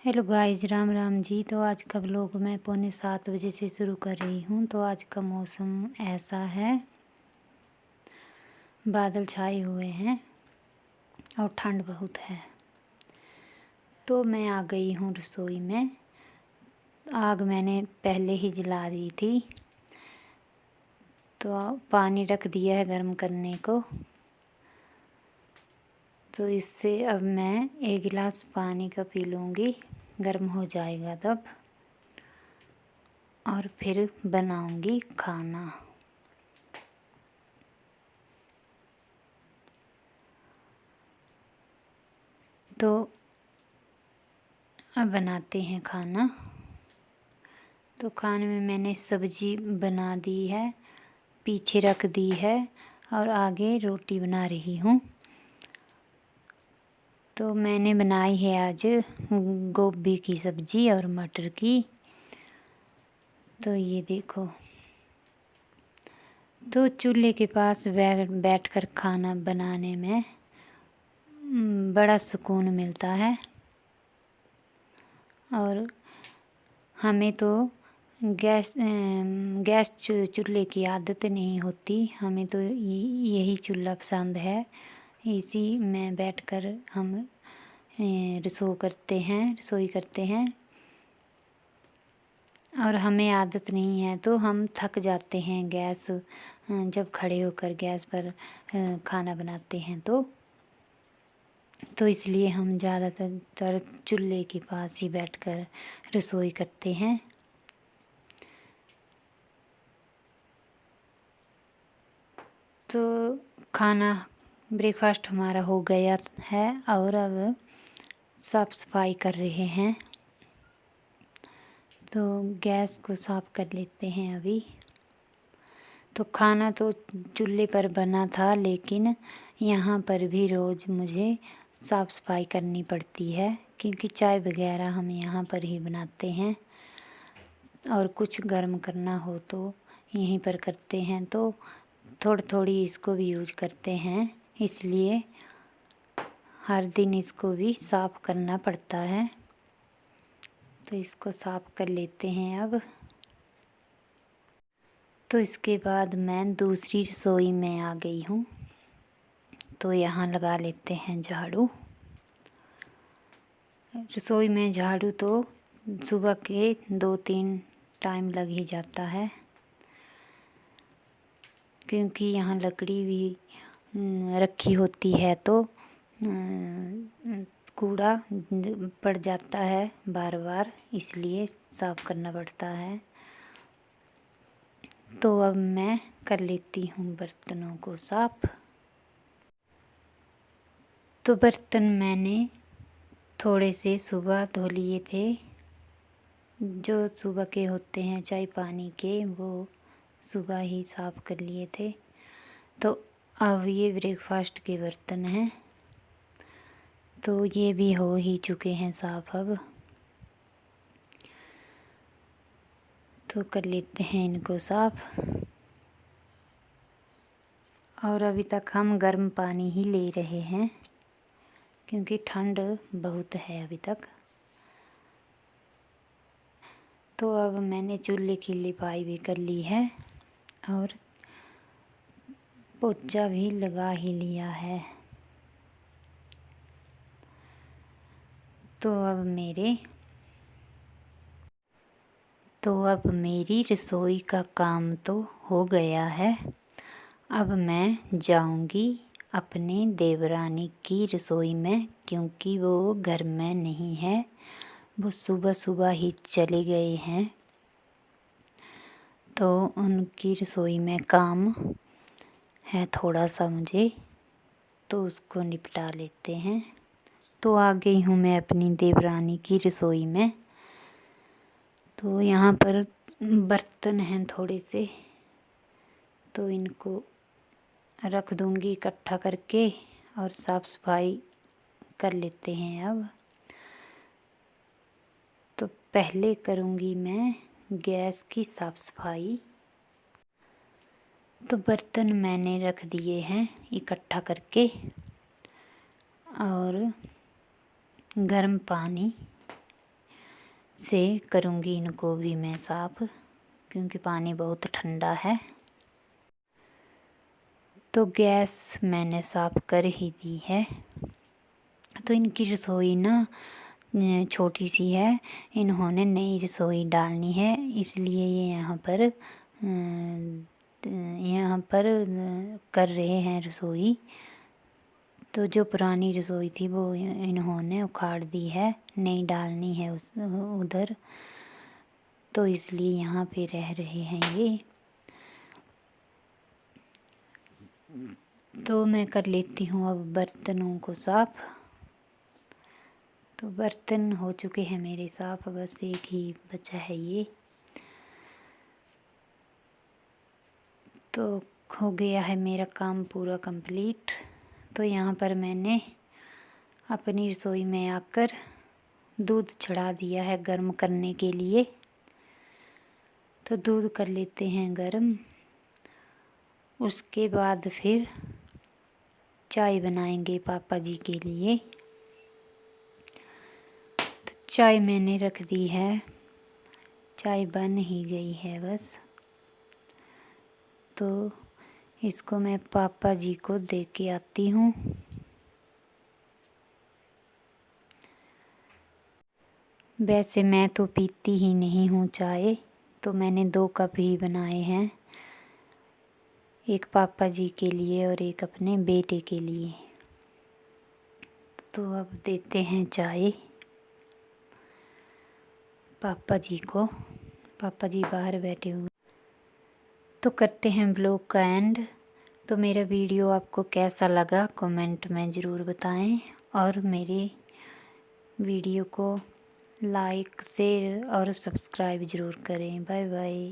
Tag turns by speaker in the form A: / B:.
A: Hello guys, Ram Ram ji. तो आज का व्लॉग मैं 6:45 से शुरू कर रही हूँ। तो आज का मौसम ऐसा है, बादल छाए हुए हैं और ठंड बहुत है। तो मैं आ गई हूँ रसोई में। आग मैंने पहले ही जला दी थी, तो पानी रख दिया है गर्म करने को। तो इससे अब मैं 1 गिलास पानी का पी लूँगी, गर्म हो जाएगा तब, और फिर बनाऊँगी खाना। तो अब बनाते हैं खाना। तो खाने में मैंने सब्जी बना दी है, पीछे रख दी है और आगे रोटी बना रही हूँ। तो मैंने बनाई है आज गोभी की सब्जी और मटर की। तो ये देखो, तो चूल्हे के पास बैठकर खाना बनाने में बड़ा सुकून मिलता है। और हमें तो गैस चूल्हे की आदत नहीं होती, हमें तो यही चूल्हा पसंद है। इसी में बैठकर हम रसोई करते हैं। और हमें आदत नहीं है तो हम थक जाते हैं गैस जब खड़े होकर गैस पर खाना बनाते हैं। तो इसलिए हम ज़्यादातर चूल्हे के पास ही बैठकर रसोई करते हैं। तो खाना ब्रेकफास्ट हमारा हो गया है और अब साफ़ सफाई कर रहे हैं। तो गैस को साफ़ कर लेते हैं अभी। तो खाना तो चूल्हे पर बना था, लेकिन यहाँ पर भी रोज़ मुझे साफ़ सफाई करनी पड़ती है, क्योंकि चाय वगैरह हम यहाँ पर ही बनाते हैं। और कुछ गर्म करना हो तो यहीं पर करते हैं। तो थोड़ी थोड़ी इसको भी यूज करते हैं, इसलिए हर दिन इसको भी साफ़ करना पड़ता है। तो इसको साफ़ कर लेते हैं अब। तो इसके बाद मैं दूसरी रसोई में आ गई हूँ। तो यहाँ लगा लेते हैं झाड़ू। रसोई में झाड़ू तो सुबह के 2-3 टाइम लग ही जाता है, क्योंकि यहाँ लकड़ी भी रखी होती है। तो कूड़ा पड़ जाता है बार बार, इसलिए साफ़ करना पड़ता है। तो अब मैं कर लेती हूँ बर्तनों को साफ़। तो बर्तन मैंने थोड़े से सुबह धो लिए थे, जो सुबह के होते हैं चाय पानी के, वो सुबह ही साफ़ कर लिए थे। तो अब ये ब्रेकफास्ट के बर्तन हैं, तो ये भी हो ही चुके हैं साफ़ अब। तो कर लेते हैं इनको साफ़। और अभी तक हम गर्म पानी ही ले रहे हैं, क्योंकि ठंड बहुत है अभी तक। तो अब मैंने चूल्हे की लिपाई भी कर ली है और पोछा भी लगा ही लिया है। तो अब मेरी रसोई का काम तो हो गया है। अब मैं जाऊंगी अपने देवरानी की रसोई में, क्योंकि वो घर में नहीं है, वो सुबह सुबह ही चले गए हैं। तो उनकी रसोई में काम है थोड़ा सा मुझे, तो उसको निपटा लेते हैं। तो आ गई हूँ मैं अपनी देवरानी की रसोई में। तो यहाँ पर बर्तन हैं थोड़े से, तो इनको रख दूँगी इकट्ठा करके और साफ़ सफाई कर लेते हैं अब। तो पहले करूँगी मैं गैस की साफ़ सफाई। तो बर्तन मैंने रख दिए हैं इकट्ठा करके, और गर्म पानी से करूँगी इनको भी मैं साफ़, क्योंकि पानी बहुत ठंडा है। तो गैस मैंने साफ़ कर ही दी है। तो इनकी रसोई ना छोटी सी है, इन्होंने नई रसोई डालनी है, इसलिए ये यहाँ पर कर रहे हैं रसोई। तो जो पुरानी रसोई थी वो इन्होंने उखाड़ दी है, नई डालनी है उधर, तो इसलिए यहाँ पे रह रहे हैं ये। तो मैं कर लेती हूँ अब बर्तनों को साफ़। तो बर्तन हो चुके हैं मेरे साफ़, बस एक ही बचा है ये। तो हो गया है मेरा काम पूरा कंप्लीट। तो यहाँ पर मैंने अपनी रसोई में आकर दूध चढ़ा दिया है गर्म करने के लिए। तो दूध कर लेते हैं गर्म, उसके बाद फिर चाय बनाएंगे पापा जी के लिए। तो चाय मैंने रख दी है, चाय बन ही गई है बस। तो इसको मैं पापा जी को दे के आती हूँ। वैसे मैं तो पीती ही नहीं हूँ चाय, तो मैंने 2 कप ही बनाए हैं, एक पापा जी के लिए और एक अपने बेटे के लिए। तो अब देते हैं चाय पापा जी को। पापा जी बाहर बैठे हुए। तो करते हैं ब्लॉग का एंड। तो मेरा वीडियो आपको कैसा लगा कमेंट में ज़रूर बताएं, और मेरे वीडियो को लाइक शेयर और सब्सक्राइब ज़रूर करें। Bye bye.